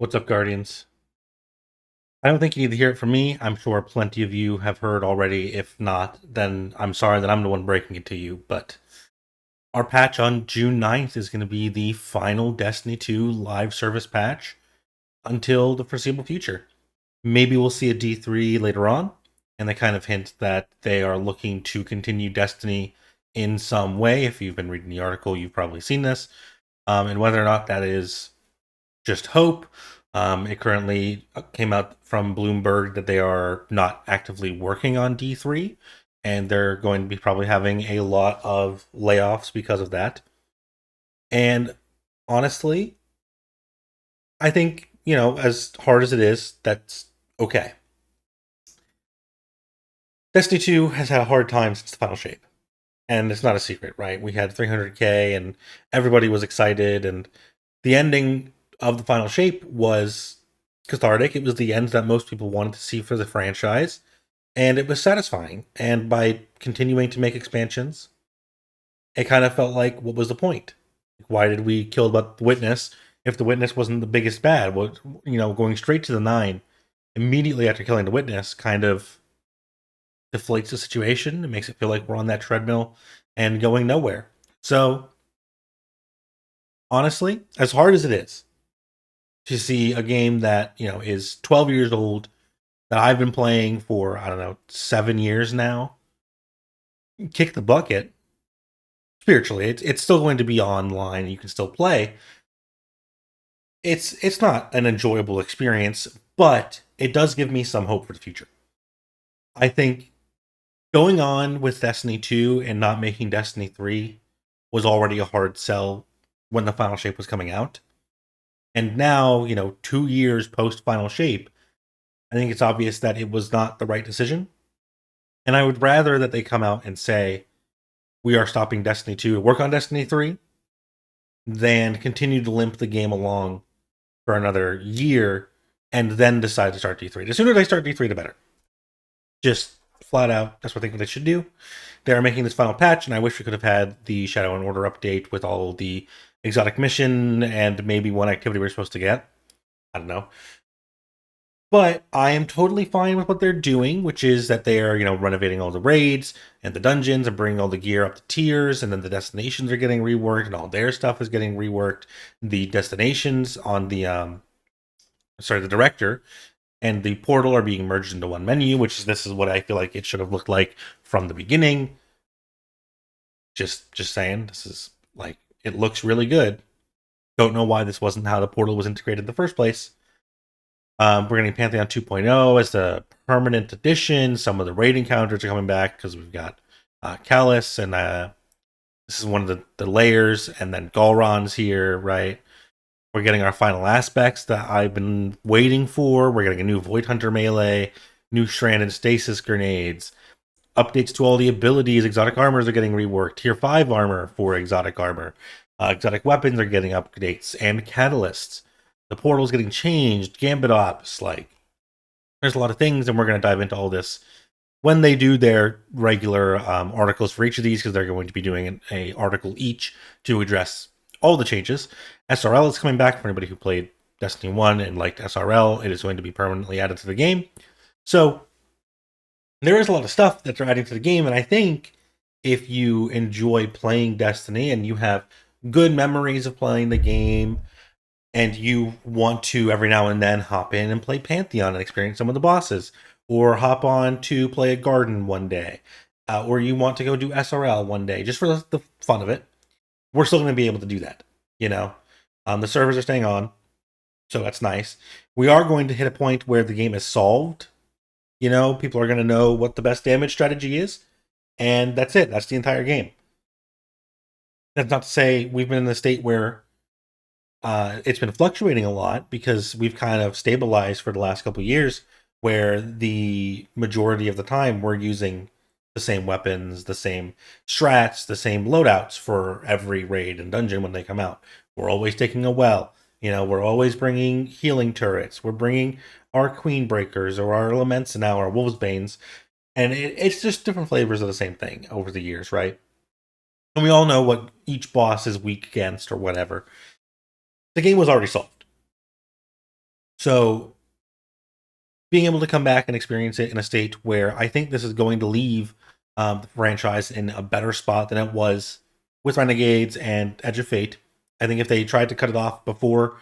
What's up, Guardians? I don't think you need to hear it from me. I'm sure plenty of you have heard already. If not, then I'm sorry that I'm the one breaking it to you. But our patch on June 9th is going to be the final Destiny 2 live service patch until the foreseeable future. Maybe we'll see a D3 later on, and they kind of hint that they are looking to continue Destiny in some way. If you've been reading the article, you've probably seen this. And whether or not that is just hope. It currently came out from Bloomberg that they are not actively working on D3, and they're going to be probably having a lot of layoffs because of that. And honestly, I think, as hard as it is, that's okay. Destiny 2 has had a hard time since the final shape. And it's not a secret, right? We had 300K and everybody was excited, and the ending of the final shape was cathartic. It was the end that most people wanted to see for the franchise, and it was satisfying. And by continuing to make expansions, it kind of felt like, what was the point? Why did we kill the Witness if the Witness wasn't the biggest bad? What, going straight to the 9 immediately after killing the Witness kind of deflates the situation. It makes it feel like we're on that treadmill and going nowhere. So, honestly, as hard as it is to see a game that, is 12 years old, that I've been playing for, I don't know, 7 years now, kick the bucket spiritually. It's still going to be online. You can still play. It's not an enjoyable experience, but it does give me some hope for the future. I think going on with Destiny 2 and not making Destiny 3 was already a hard sell when the final shape was coming out. And now, 2 years post final shape, I think it's obvious that it was not the right decision. And I would rather that they come out and say, we are stopping Destiny 2 to work on Destiny 3 than continue to limp the game along for another year and then decide to start D3. The sooner they start D3, the better. Just flat out, that's what I think they should do. They are making this final patch, and I wish we could have had the Shadow and Order update with all the exotic mission and maybe one activity we're supposed to get. I don't know. But I am totally fine with what they're doing, which is that they are, renovating all the raids and the dungeons and bringing all the gear up to tiers, and then the destinations are getting reworked, and all their stuff is getting reworked. The destinations on the director and the portal are being merged into one menu, this is what I feel like it should have looked like from the beginning. Just saying, this is like, it looks really good. Don't know why this wasn't how the portal was integrated in the first place. We're getting Pantheon 2.0 as the permanent edition. Some of the raid encounters are coming back because we've got Callus, and this is one of the layers, and then Galron's here, right? We're getting our final aspects that I've been waiting for. We're getting a new Void Hunter melee, new stranded stasis grenades, updates to all the abilities. Exotic armors are getting reworked. Tier 5 armor for exotic armor. Exotic weapons are getting updates and catalysts. The portal's getting changed. Gambit ops, there's a lot of things, and we're going to dive into all this when they do their regular articles for each of these, because they're going to be doing an article each to address all the changes. SRL is coming back for anybody who played Destiny 1 and liked SRL. It is going to be permanently added to the game. So there is a lot of stuff that they're adding to the game, and I think if you enjoy playing Destiny and you have good memories of playing the game, and you want to every now and then hop in and play Pantheon and experience some of the bosses, or hop on to play a garden one day, or you want to go do SRL one day just for the fun of it, we're still going to be able to do that. The servers are staying on, so that's nice. We are going to hit a point where the game is solved. People are going to know what the best damage strategy is, and that's it. That's the entire game. That's not to say we've been in a state where it's been fluctuating a lot, because we've kind of stabilized for the last couple of years, where the majority of the time we're using the same weapons, the same strats, the same loadouts for every raid and dungeon when they come out. We're always taking a well. We're always bringing healing turrets. We're bringing our Queen Breakers or our Laments now, our Wolvesbanes. And it's just different flavors of the same thing over the years, right? And we all know what each boss is weak against or whatever. The game was already solved. So being able to come back and experience it in a state where I think this is going to leave the franchise in a better spot than it was with Renegades and Edge of Fate. I think if they tried to cut it off before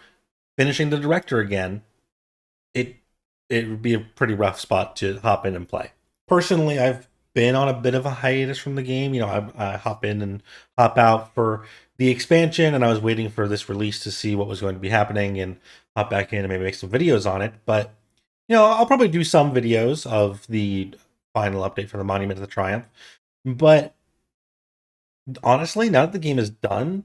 finishing the director again, it it would be a pretty rough spot to hop in and play. Personally, I've been on a bit of a hiatus from the game. You know, I hop in and hop out for the expansion, and I was waiting for this release to see what was going to be happening and hop back in and maybe make some videos on it. But you know, I'll probably do some videos of the final update for the Monument of the Triumph. But honestly, now that the game is done,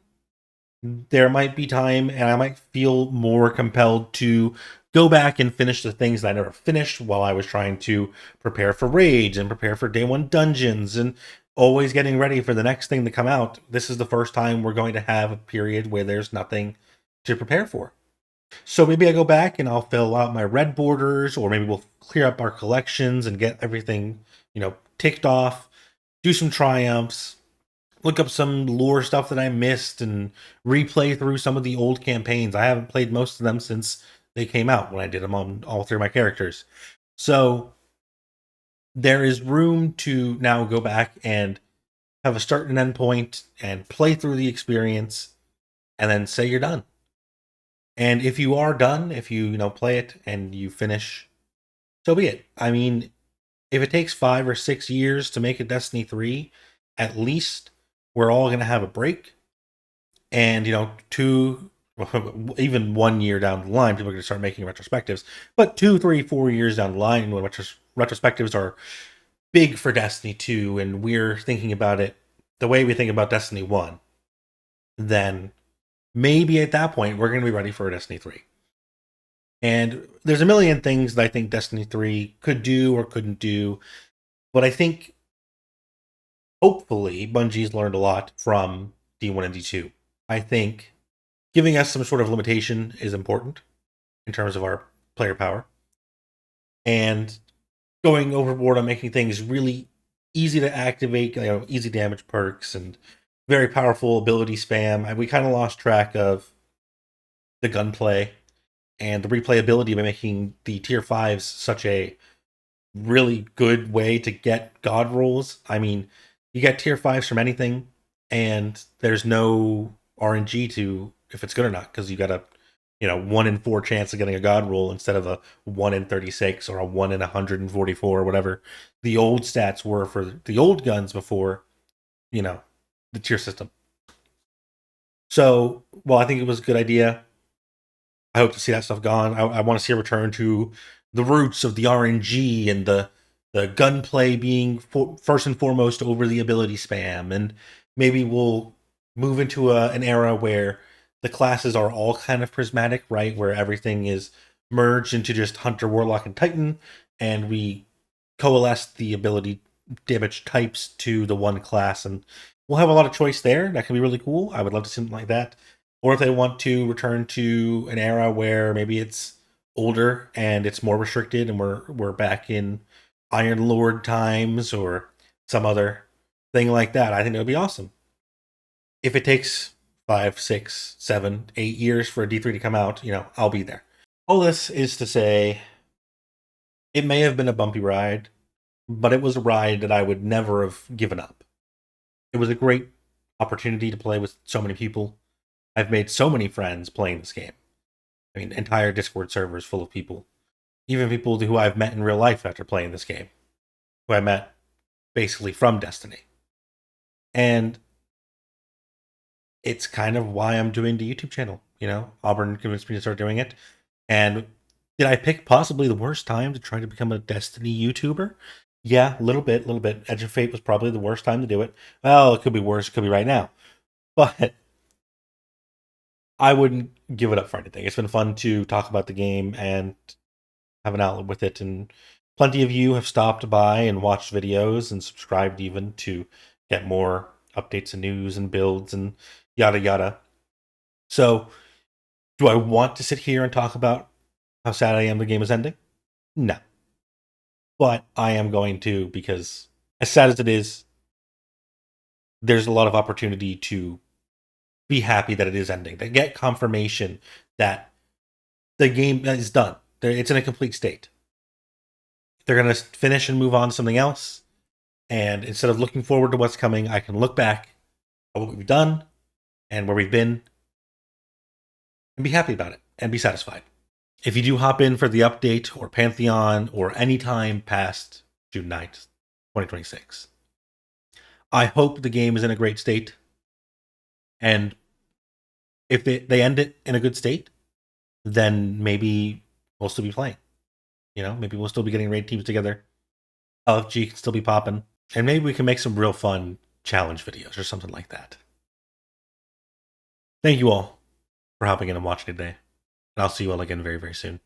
there might be time and I might feel more compelled to go back and finish the things that I never finished while I was trying to prepare for raids and prepare for day one dungeons and always getting ready for the next thing to come out. This is the first time we're going to have a period where there's nothing to prepare for. So maybe I go back and I'll fill out my red borders, or maybe we'll clear up our collections and get everything, you know, ticked off, do some triumphs, look up some lore stuff that I missed, and replay through some of the old campaigns. I haven't played most of them since they came out when I did them on all three of my characters. So there is room to now go back and have a start and end point and play through the experience and then say you're done. And if you are done, if you know play it and you finish, so be it. I mean, if it takes 5 or 6 years to make a Destiny 3, at least we're all going to have a break. And, you know, 2, even 1 year down the line, people are going to start making retrospectives. But 2, 3, 4 years down the line, when retrospectives are big for Destiny 2, and we're thinking about it the way we think about Destiny 1, then maybe at that point we're going to be ready for a Destiny 3. And there's a million things that I think Destiny 3 could do or couldn't do. But I think hopefully Bungie's learned a lot from D1 and D2. I think giving us some sort of limitation is important in terms of our player power. And going overboard on making things really easy to activate, you know, easy damage perks and very powerful ability spam. We kind of lost track of the gunplay and the replayability by making the tier 5s such a really good way to get god rolls. I mean, you get tier 5s from anything, and there's no RNG to if it's good or not, because you got a 1 in 4 chance of getting a god roll instead of a 1 in 36 or a 1 in 144 or whatever the old stats were for the old guns before the tier system. So, well, I think it was a good idea. I hope to see that stuff gone. I want to see a return to the roots of the RNG and the gunplay being first and foremost over the ability spam. And maybe we'll move into an era where the classes are all kind of prismatic, right? Where everything is merged into just Hunter, Warlock, and Titan, and we coalesce the ability damage types to the one class, and we'll have a lot of choice there. That can be really cool. I would love to see something like that. Or if they want to return to an era where maybe it's older and it's more restricted, and we're back in Iron Lord times or some other thing like that, I think it would be awesome. If it takes 5, 6, 7, 8 years for a D3 to come out, I'll be there. All this is to say, it may have been a bumpy ride, but it was a ride that I would never have given up. It was a great opportunity to play with so many people. I've made so many friends playing this game. I mean, entire Discord servers full of people. Even people who I've met in real life after playing this game. Who I met basically from Destiny. And it's kind of why I'm doing the YouTube channel. Auburn convinced me to start doing it. And did I pick possibly the worst time to try to become a Destiny YouTuber? Yeah, a little bit. Edge of Fate was probably the worst time to do it. Well, it could be worse. It could be right now. But I wouldn't give it up for anything. It's been fun to talk about the game and have an outlet with it. And plenty of you have stopped by and watched videos and subscribed even to get more updates and news and builds and yada yada. So, do I want to sit here and talk about how sad I am the game is ending? No. But I am going to, because as sad as it is, there's a lot of opportunity to be happy that it is ending, to get confirmation that the game is done. It's in a complete state. They're going to finish and move on to something else. And instead of looking forward to what's coming, I can look back at what we've done and where we've been and be happy about it and be satisfied. If you do hop in for the update or Pantheon or any time past June 9th, 2026, I hope the game is in a great state. And if they end it in a good state, then maybe we'll still be playing. Maybe we'll still be getting raid teams together. LFG can still be popping. And maybe we can make some real fun challenge videos or something like that. Thank you all for hopping in and watching today. And I'll see you all again very, very soon.